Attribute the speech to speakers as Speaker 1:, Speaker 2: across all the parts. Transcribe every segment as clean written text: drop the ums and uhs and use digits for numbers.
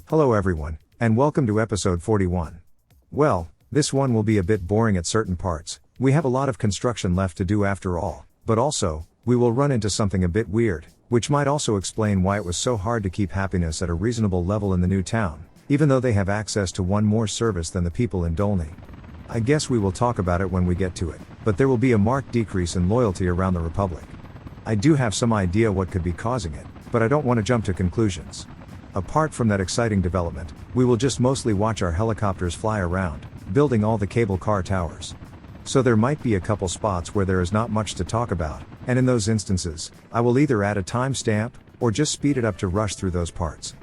Speaker 1: Hello everyone, and welcome to episode 41. Well, this one will be a bit boring at certain parts. We have a lot of construction left to do after all, but also, we will run into something a bit weird, which might also explain why it was so hard to keep happiness at a reasonable level in the new town, even though they have access to one more service than the people in Dolny. I guess we will talk about it when we get to it, but there will be a marked decrease in loyalty around the Republic. I do have some idea what could be causing it, but I don't want to jump to conclusions. Apart from that exciting development, we will just mostly watch our helicopters fly around, building all the cable car towers. So there might be a couple spots where there is not much to talk about, and in those instances, I will either add a timestamp, or just speed it up to rush through those parts.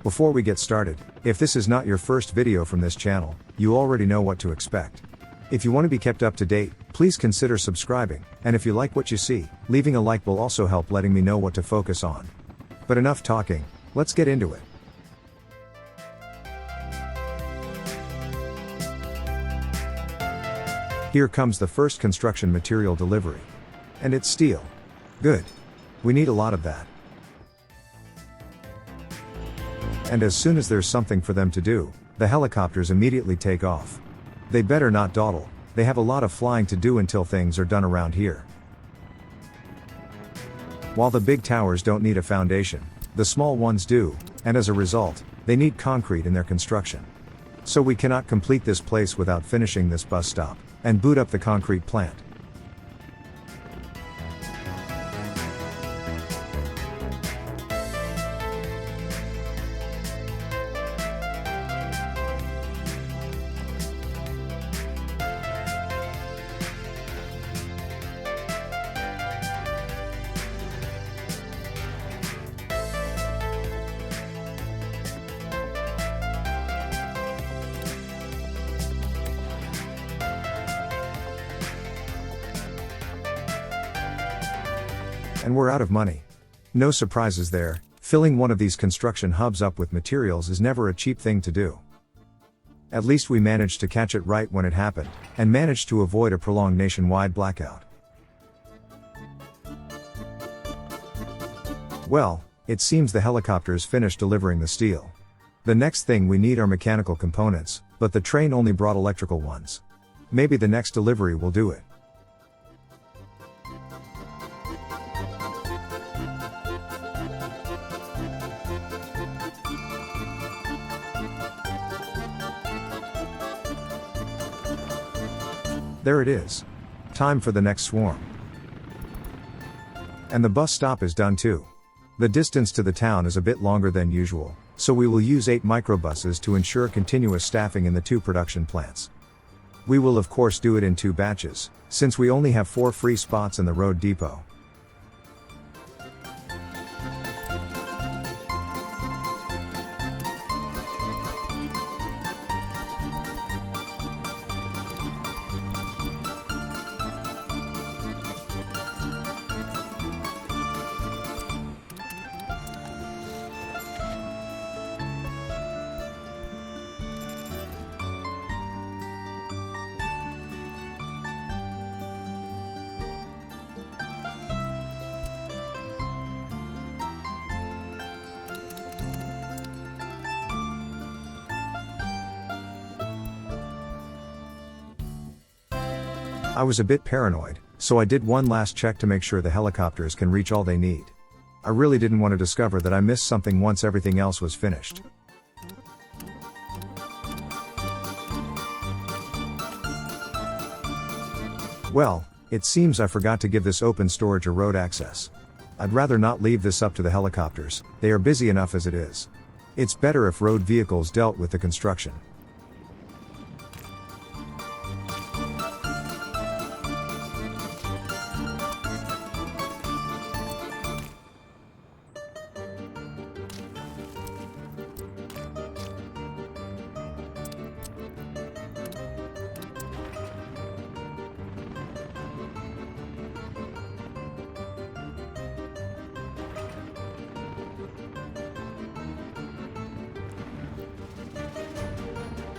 Speaker 1: Before we get started, if this is not your first video from this channel, you already know what to expect. If you want to be kept up to date, please consider subscribing, and if you like what you see, leaving a like will also help letting me know what to focus on. But enough talking. Let's get into it. Here comes the first construction material delivery. And it's steel. Good. We need a lot of that. And as soon as there's something for them to do, the helicopters immediately take off. They better not dawdle, they have a lot of flying to do until things are done around here. While the big towers don't need a foundation, the small ones do, and as a result, they need concrete in their construction. So we cannot complete this place without finishing this bus stop, and boot up the concrete plant. And we're out of money. No surprises there, filling one of these construction hubs up with materials is never a cheap thing to do. At least we managed to catch it right when it happened, and managed to avoid a prolonged nationwide blackout. Well, it seems the helicopters finished delivering the steel. The next thing we need are mechanical components, but the train only brought electrical ones. Maybe the next delivery will do it. There it is. Time for the next swarm. And the bus stop is done too. The distance to the town is a bit longer than usual, so we will use 8 microbuses to ensure continuous staffing in the 2 production plants. We will of course do it in 2 batches, since we only have 4 free spots in the road depot. I was a bit paranoid, so I did one last check to make sure the helicopters can reach all they need. I really didn't want to discover that I missed something once everything else was finished. Well, it seems I forgot to give this open storage a road access. I'd rather not leave this up to the helicopters, they are busy enough as it is. It's better if road vehicles dealt with the construction.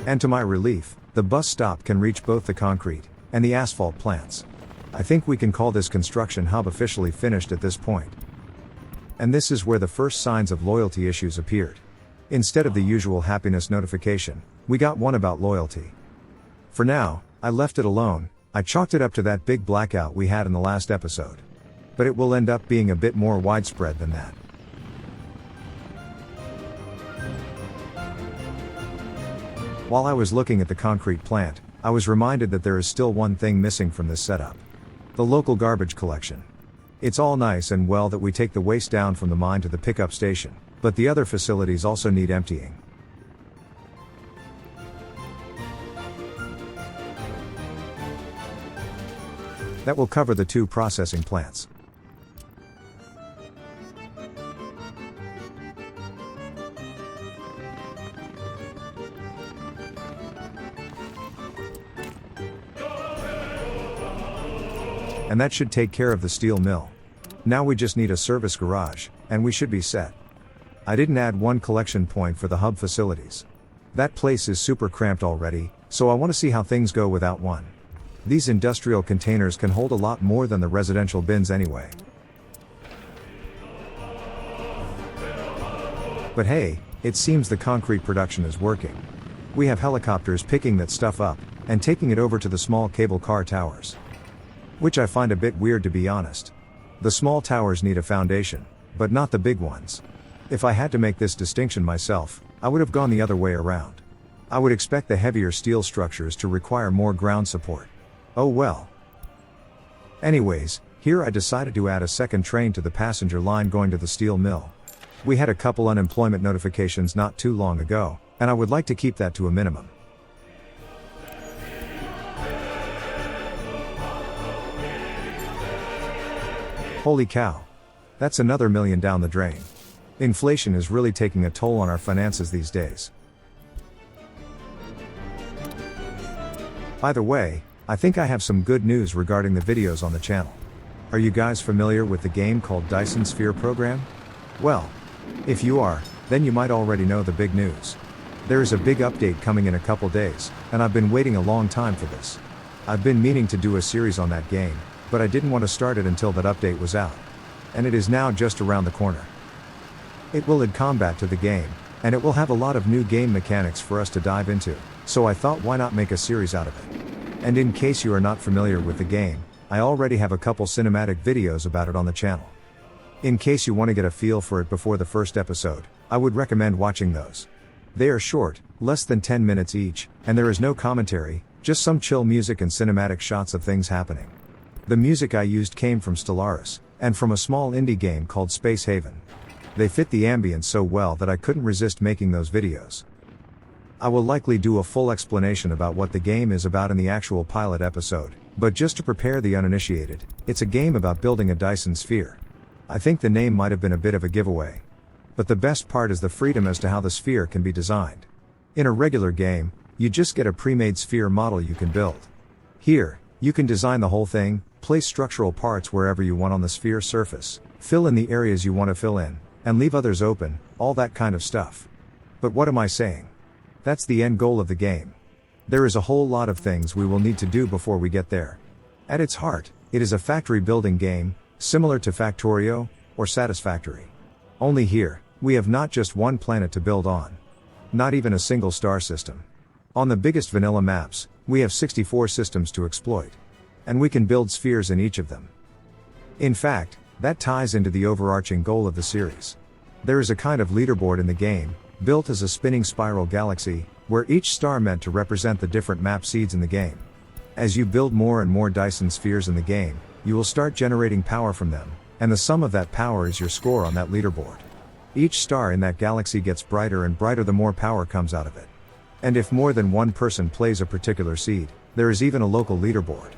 Speaker 1: And to my relief, the bus stop can reach both the concrete and the asphalt plants. I think we can call this construction hub officially finished at this point. And this is where the first signs of loyalty issues appeared. Instead of the usual happiness notification, we got one about loyalty. For now, I left it alone. I chalked it up to that big blackout we had in the last episode. But it will end up being a bit more widespread than that. While I was looking at the concrete plant, I was reminded that there is still one thing missing from this setup. The local garbage collection. It's all nice and well that we take the waste down from the mine to the pickup station, but the other facilities also need emptying. That will cover the 2 processing plants. And that should take care of the steel mill. Now we just need a service garage, and we should be set. I didn't add one collection point for the hub facilities. That place is super cramped already, so I want to see how things go without one. These industrial containers can hold a lot more than the residential bins anyway. But hey, it seems the concrete production is working. We have helicopters picking that stuff up, and taking it over to the small cable car towers. Which I find a bit weird, to be honest. The small towers need a foundation, but not the big ones. If I had to make this distinction myself, I would have gone the other way around. I would expect the heavier steel structures to require more ground support. Oh well. Anyways, here I decided to add a second train to the passenger line going to the steel mill. We had a couple unemployment notifications not too long ago, and I would like to keep that to a minimum. Holy cow. That's another $1 million down the drain. Inflation is really taking a toll on our finances these days. By the way, I think I have some good news regarding the videos on the channel. Are you guys familiar with the game called Dyson Sphere program? Well, if you are, then you might already know the big news. There is a big update coming in a couple days, and I've been waiting a long time for this. I've been meaning to do a series on that game, but I didn't want to start it until that update was out. And it is now just around the corner. It will add combat to the game, and it will have a lot of new game mechanics for us to dive into, so I thought, why not make a series out of it? And in case you are not familiar with the game, I already have a couple cinematic videos about it on the channel. In case you want to get a feel for it before the first episode, I would recommend watching those. They are short, less than 10 minutes each, and there is no commentary, just some chill music and cinematic shots of things happening. The music I used came from Stellaris, and from a small indie game called Space Haven. They fit the ambience so well that I couldn't resist making those videos. I will likely do a full explanation about what the game is about in the actual pilot episode, but just to prepare the uninitiated, it's a game about building a Dyson Sphere. I think the name might have been a bit of a giveaway. But the best part is the freedom as to how the sphere can be designed. In a regular game, you just get a pre-made sphere model you can build. Here, you can design the whole thing, place structural parts wherever you want on the sphere surface, fill in the areas you want to fill in, and leave others open, all that kind of stuff. But what am I saying? That's the end goal of the game. There is a whole lot of things we will need to do before we get there. At its heart, it is a factory building game, similar to Factorio, or Satisfactory. Only here, we have not just one planet to build on. Not even a single star system. On the biggest vanilla maps, we have 64 systems to exploit. And we can build spheres in each of them. In fact, that ties into the overarching goal of the series. There is a kind of leaderboard in the game, built as a spinning spiral galaxy, where each star meant to represent the different map seeds in the game. As you build more and more Dyson spheres in the game, you will start generating power from them, and the sum of that power is your score on that leaderboard. Each star in that galaxy gets brighter and brighter the more power comes out of it. And if more than one person plays a particular seed, there is even a local leaderboard.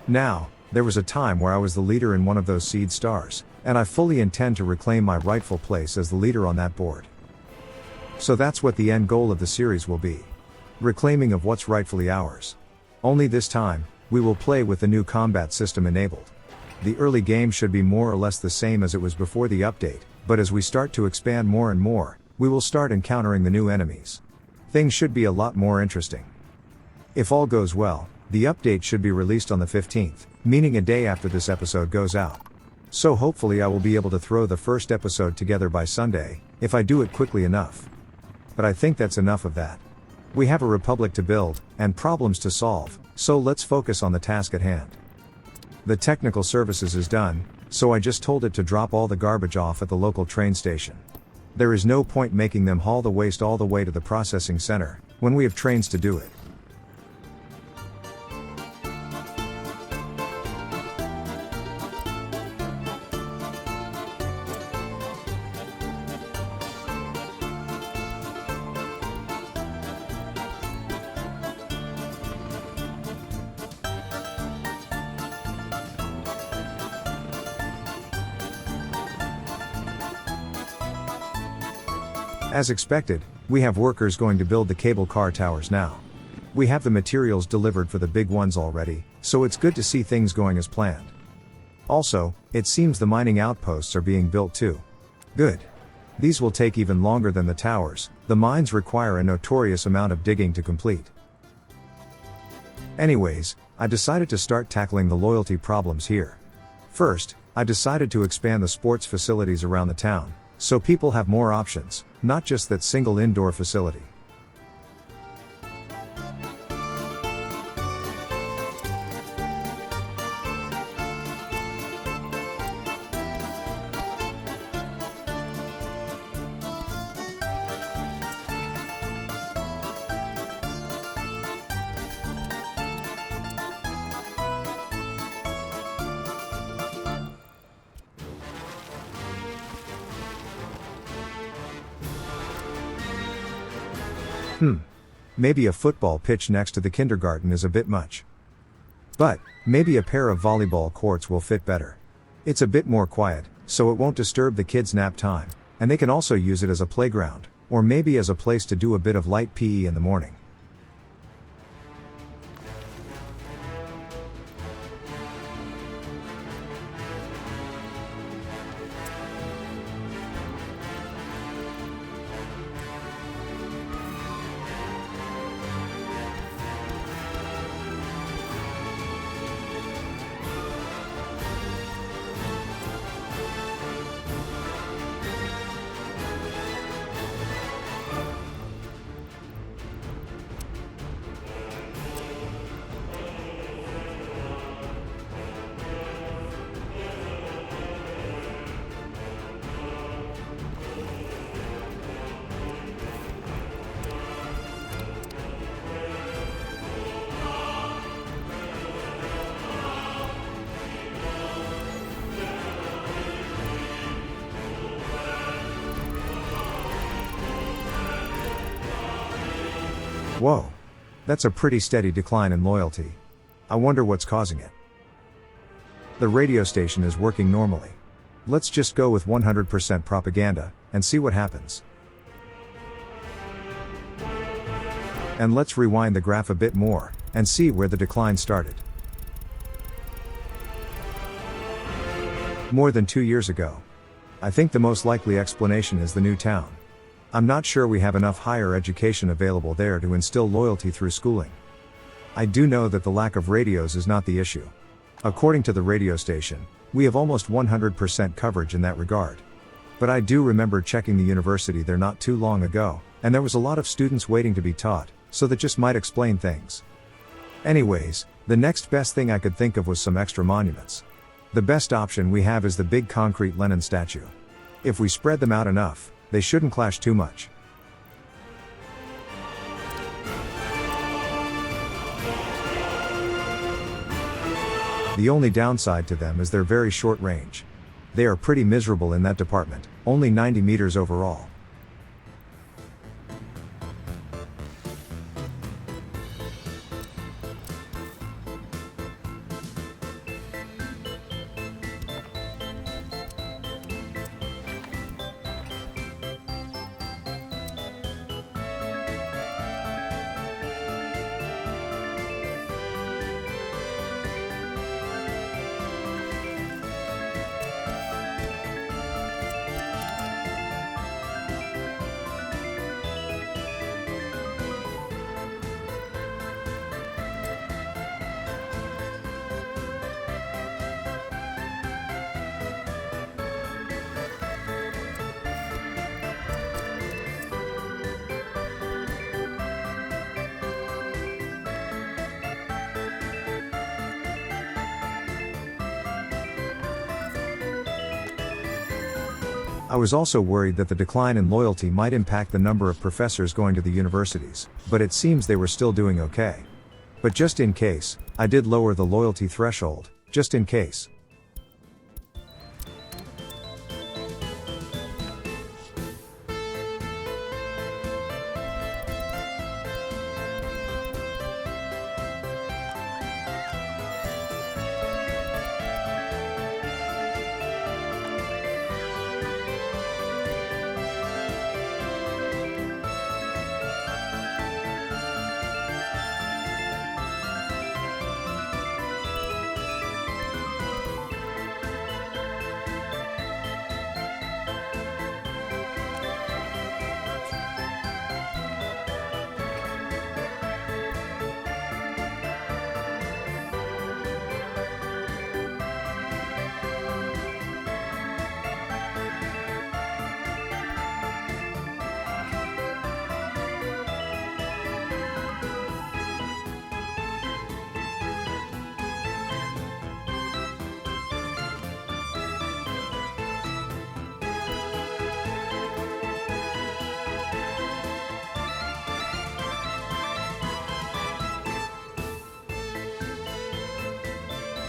Speaker 1: Now, there was a time where I was the leader in one of those seed stars, and I fully intend to reclaim my rightful place as the leader on that board. So that's what the end goal of the series will be. Reclaiming of what's rightfully ours. Only this time, we will play with the new combat system enabled. The early game should be more or less the same as it was before the update, but as we start to expand more and more, we will start encountering the new enemies. Things should be a lot more interesting. If all goes well, the update should be released on the 15th, meaning a day after this episode goes out. So hopefully I will be able to throw the first episode together by Sunday, if I do it quickly enough. But I think that's enough of that. We have a republic to build, and problems to solve, so let's focus on the task at hand. The technical services is done, so I just told it to drop all the garbage off at the local train station. There is no point making them haul the waste all the way to the processing center, when we have trains to do it. As expected, we have workers going to build the cable car towers now. We have the materials delivered for the big ones already, so it's good to see things going as planned. Also, it seems the mining outposts are being built too. Good. These will take even longer than the towers, the mines require a notorious amount of digging to complete. Anyways, I decided to start tackling the loyalty problems here. First, I decided to expand the sports facilities around the town, so people have more options, not just that single indoor facility. Maybe a football pitch next to the kindergarten is a bit much. But, maybe a pair of volleyball courts will fit better. It's a bit more quiet, so it won't disturb the kids' nap time, and they can also use it as a playground, or maybe as a place to do a bit of light PE in the morning. Whoa. That's a pretty steady decline in loyalty. I wonder what's causing it. The radio station is working normally. Let's just go with 100% propaganda, and see what happens. And let's rewind the graph a bit more, and see where the decline started. More than 2 years ago. I think the most likely explanation is the new town. I'm not sure we have enough higher education available there to instill loyalty through schooling. I do know that the lack of radios is not the issue. According to the radio station, we have almost 100% coverage in that regard. But I do remember checking the university there not too long ago, and there was a lot of students waiting to be taught, so that just might explain things. Anyways, the next best thing I could think of was some extra monuments. The best option we have is the big concrete Lenin statue. If we spread them out enough, they shouldn't clash too much. The only downside to them is their very short range. They are pretty miserable in that department, only 90 meters overall. I was also worried that the decline in loyalty might impact the number of professors going to the universities, but it seems they were still doing okay. But just in case, I did lower the loyalty threshold, just in case.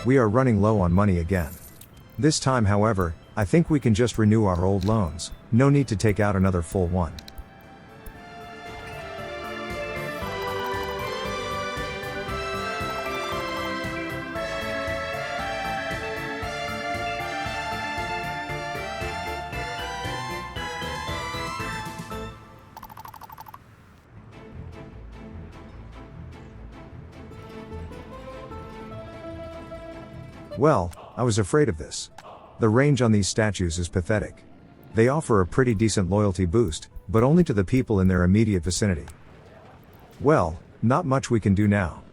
Speaker 1: We are running low on money again. This time, however, I think we can just renew our old loans, no need to take out another full one. Well, I was afraid of this. The range on these statues is pathetic. They offer a pretty decent loyalty boost, but only to the people in their immediate vicinity. Well, not much we can do now.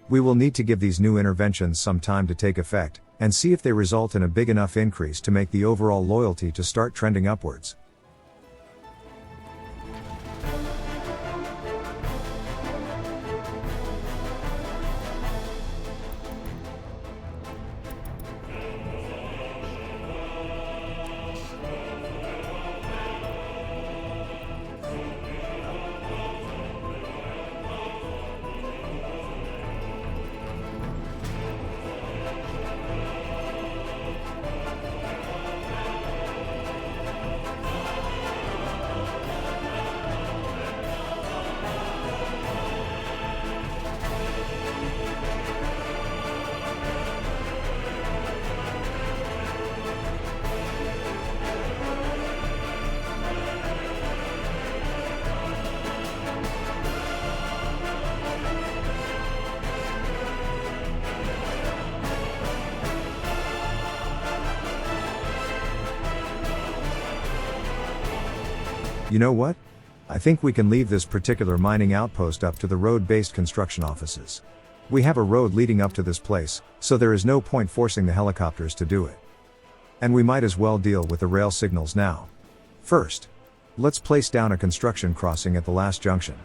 Speaker 1: We will need to give these new interventions some time to take effect, and see if they result in a big enough increase to make the overall loyalty to start trending upwards. You know what? I think we can leave this particular mining outpost up to the road-based construction offices. We have a road leading up to this place, so there is no point forcing the helicopters to do it. And we might as well deal with the rail signals now. First, let's place down a construction crossing at the last junction.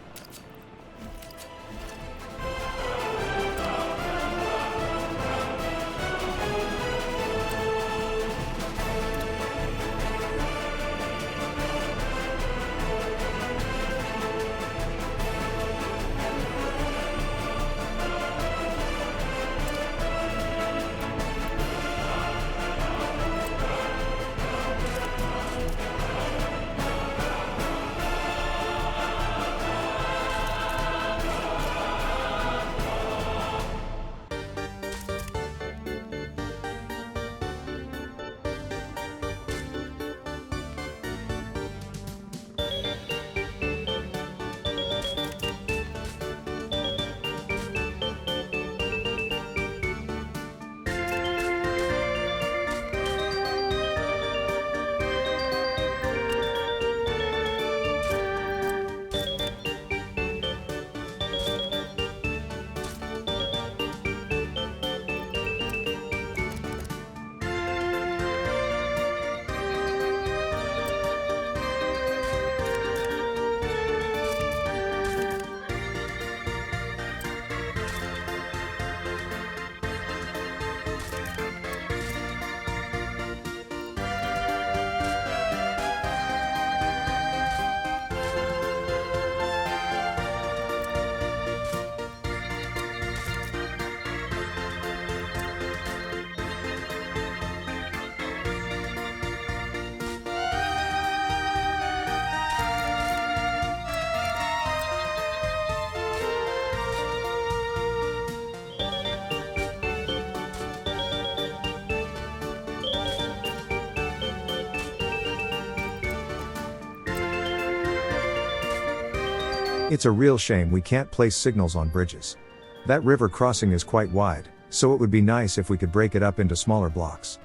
Speaker 1: It's a real shame we can't place signals on bridges. That river crossing is quite wide, so it would be nice if we could break it up into smaller blocks.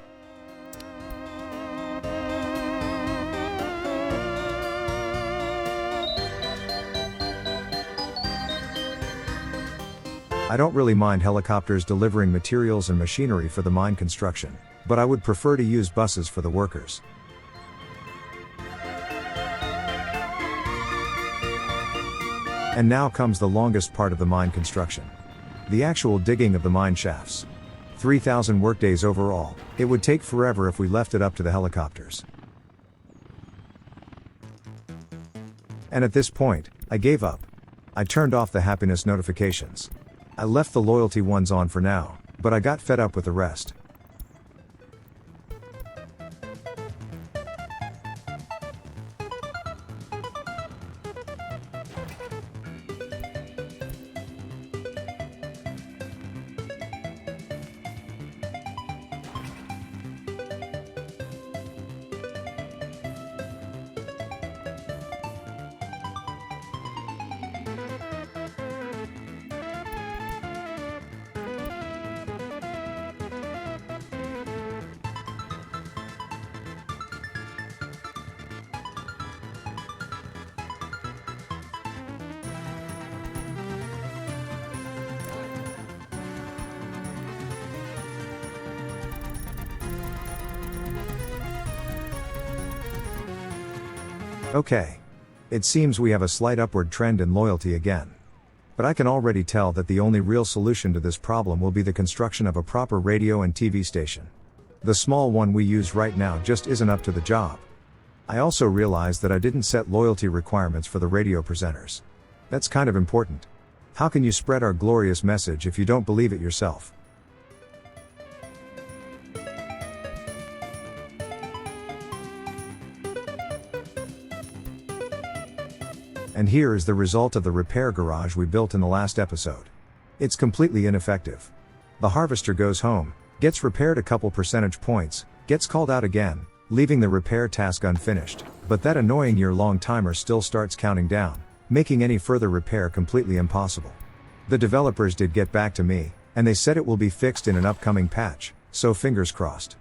Speaker 1: I don't really mind helicopters delivering materials and machinery for the mine construction, but I would prefer to use buses for the workers. And now comes the longest part of the mine construction. The actual digging of the mine shafts. 3,000 workdays overall. It would take forever if we left it up to the helicopters. And at this point, I gave up. I turned off the happiness notifications. I left the loyalty ones on for now, but I got fed up with the rest. Okay. It seems we have a slight upward trend in loyalty again. But I can already tell that the only real solution to this problem will be the construction of a proper radio and TV station. The small one we use right now just isn't up to the job. I also realized that I didn't set loyalty requirements for the radio presenters. That's kind of important. How can you spread our glorious message if you don't believe it yourself? And here is the result of the repair garage we built in the last episode. It's completely ineffective. The harvester goes home, gets repaired a couple percentage points, gets called out again, leaving the repair task unfinished, but that annoying year-long timer still starts counting down, making any further repair completely impossible. The developers did get back to me, and they said it will be fixed in an upcoming patch, so fingers crossed.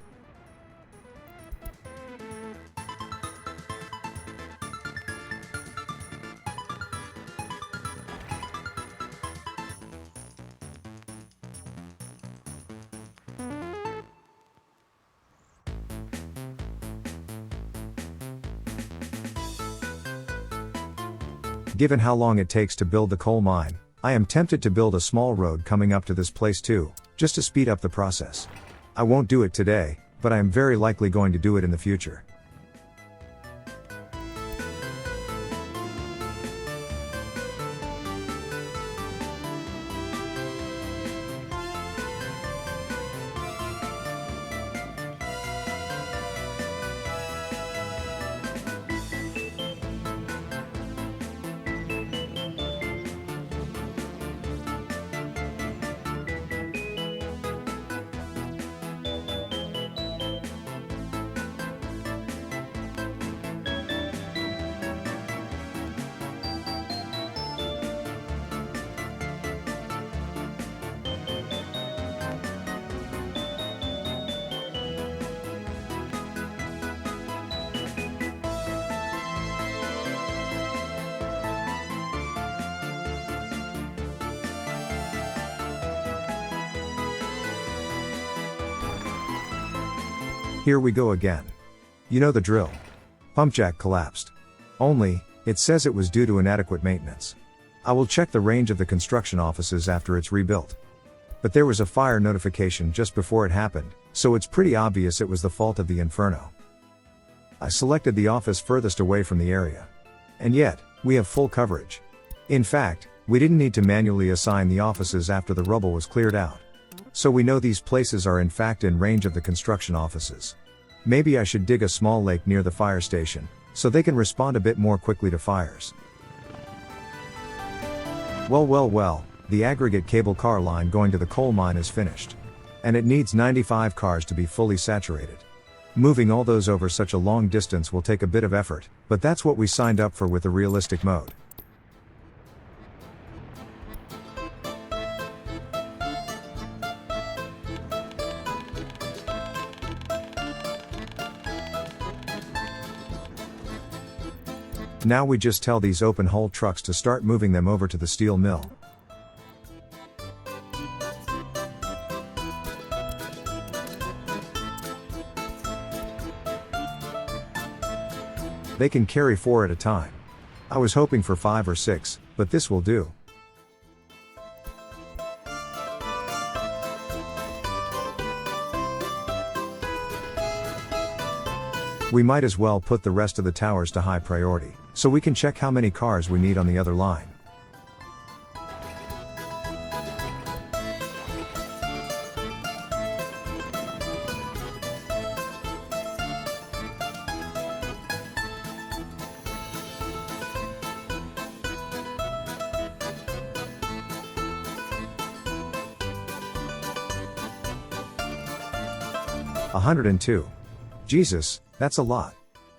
Speaker 1: Given how long it takes to build the coal mine, I am tempted to build a small road coming up to this place too, just to speed up the process. I won't do it today, but I am very likely going to do it in the future. Here we go again. You know the drill. Pump jack collapsed. Only, it says it was due to inadequate maintenance. I will check the range of the construction offices after it's rebuilt. But there was a fire notification just before it happened, so it's pretty obvious it was the fault of the Inferno. I selected the office furthest away from the area. And yet, we have full coverage. In fact, we didn't need to manually assign the offices after the rubble was cleared out. So we know these places are in fact in range of the construction offices. Maybe I should dig a small lake near the fire station, so they can respond a bit more quickly to fires. Well, the aggregate cable car line going to the coal mine is finished. And it needs 95 cars to be fully saturated. Moving all those over such a long distance will take a bit of effort, but that's what we signed up for with the realistic mode. Now we just tell these open hull trucks to start moving them over to the steel mill. They can carry 4 at a time. I was hoping for 5 or 6, but this will do. We might as well put the rest of the towers to high priority, so we can check how many cars we need on the other line. $102. Jesus, that's a lot.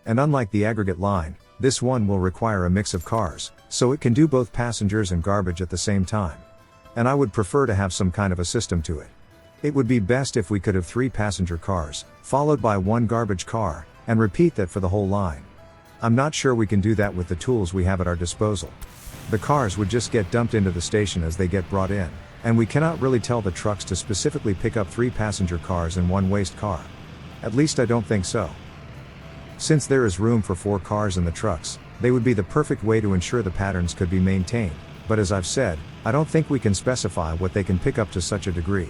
Speaker 1: And unlike the aggregate line, this one will require a mix of cars, so it can do both passengers and garbage at the same time. And I would prefer to have some kind of a system to it. It would be best if we could have 3 passenger cars, followed by 1 garbage car, and repeat that for the whole line. I'm not sure we can do that with the tools we have at our disposal. The cars would just get dumped into the station as they get brought in, and we cannot really tell the trucks to specifically pick up 3 passenger cars and 1 waste car. At least I don't think so. Since there is room for 4 cars in the trucks, they would be the perfect way to ensure the patterns could be maintained, but as I've said, I don't think we can specify what they can pick up to such a degree.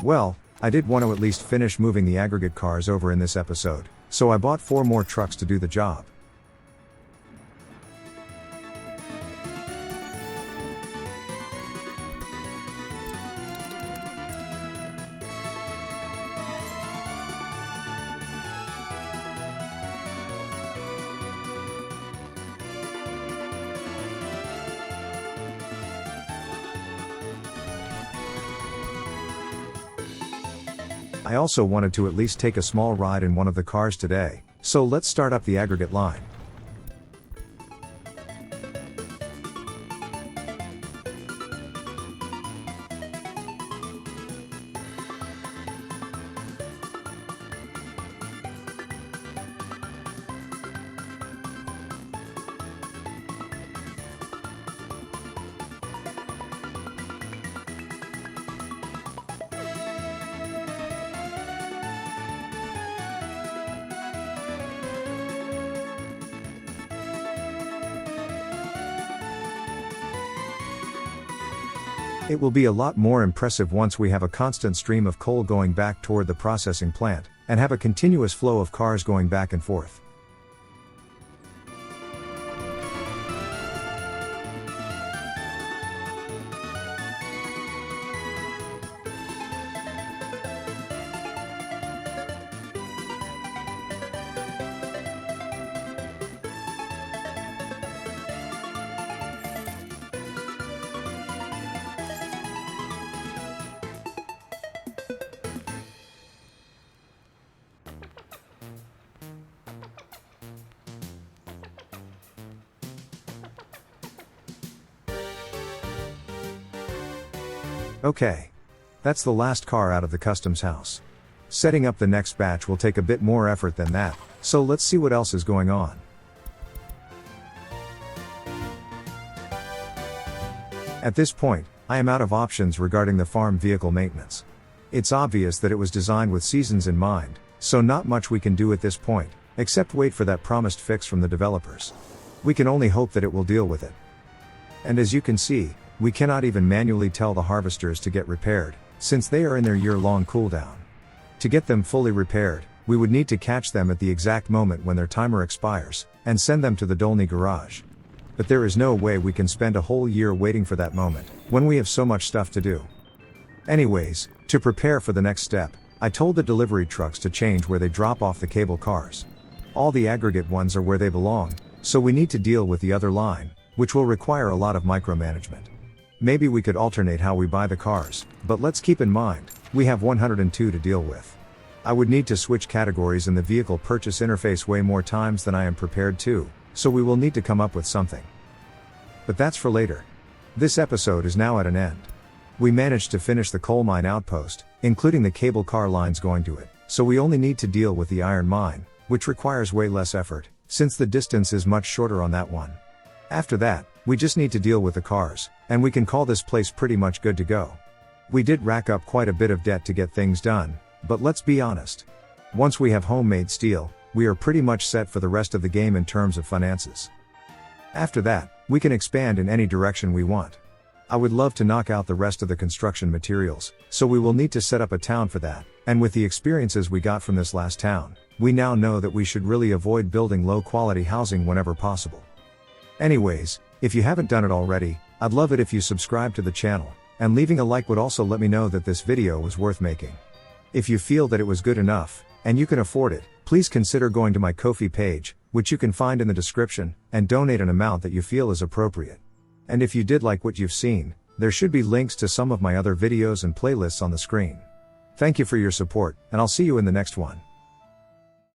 Speaker 1: Well, I did want to at least finish moving the aggregate cars over in this episode, so I bought 4 more trucks to do the job. I also wanted to at least take a small ride in one of the cars today, so let's start up the aggregate line. It will be a lot more impressive once we have a constant stream of coal going back toward the processing plant, and have a continuous flow of cars going back and forth. Okay. That's the last car out of the customs house. Setting up the next batch will take a bit more effort than that, so let's see what else is going on. At this point, I am out of options regarding the farm vehicle maintenance. It's obvious that it was designed with seasons in mind, so not much we can do at this point, except wait for that promised fix from the developers. We can only hope that it will deal with it. And as you can see, we cannot even manually tell the harvesters to get repaired, since they are in their year-long cooldown. To get them fully repaired, we would need to catch them at the exact moment when their timer expires, and send them to the Dolny garage. but there is no way we can spend a whole year waiting for that moment, when we have so much stuff to do. Anyways, to prepare for the next step, I told the delivery trucks to change where they drop off the cable cars. All the aggregate ones are where they belong, so we need to deal with the other line, which will require a lot of micromanagement. Maybe we could alternate how we buy the cars, but let's keep in mind, we have 102 to deal with. I would need to switch categories in the vehicle purchase interface way more times than I am prepared to, so we will need to come up with something. But that's for later. This episode is now at an end. We managed to finish the coal mine outpost, including the cable car lines going to it, so we only need to deal with the iron mine, which requires way less effort, since the distance is much shorter on that one. After that, we just need to deal with the cars, and we can call this place pretty much good to go. We did rack up quite a bit of debt to get things done, but let's be honest. Once we have homemade steel, we are pretty much set for the rest of the game in terms of finances. After that, we can expand in any direction we want. I would love to knock out the rest of the construction materials, so we will need to set up a town for that, and with the experiences we got from this last town, we now know that we should really avoid building low-quality housing whenever possible. Anyways, if you haven't done it already, I'd love it if you subscribe to the channel, and leaving a like would also let me know that this video was worth making. If you feel that it was good enough, and you can afford it, please consider going to my Ko-fi page, which you can find in the description, and donate an amount that you feel is appropriate. And if you did like what you've seen, there should be links to some of my other videos and playlists on the screen. Thank you for your support, and I'll see you in the next one.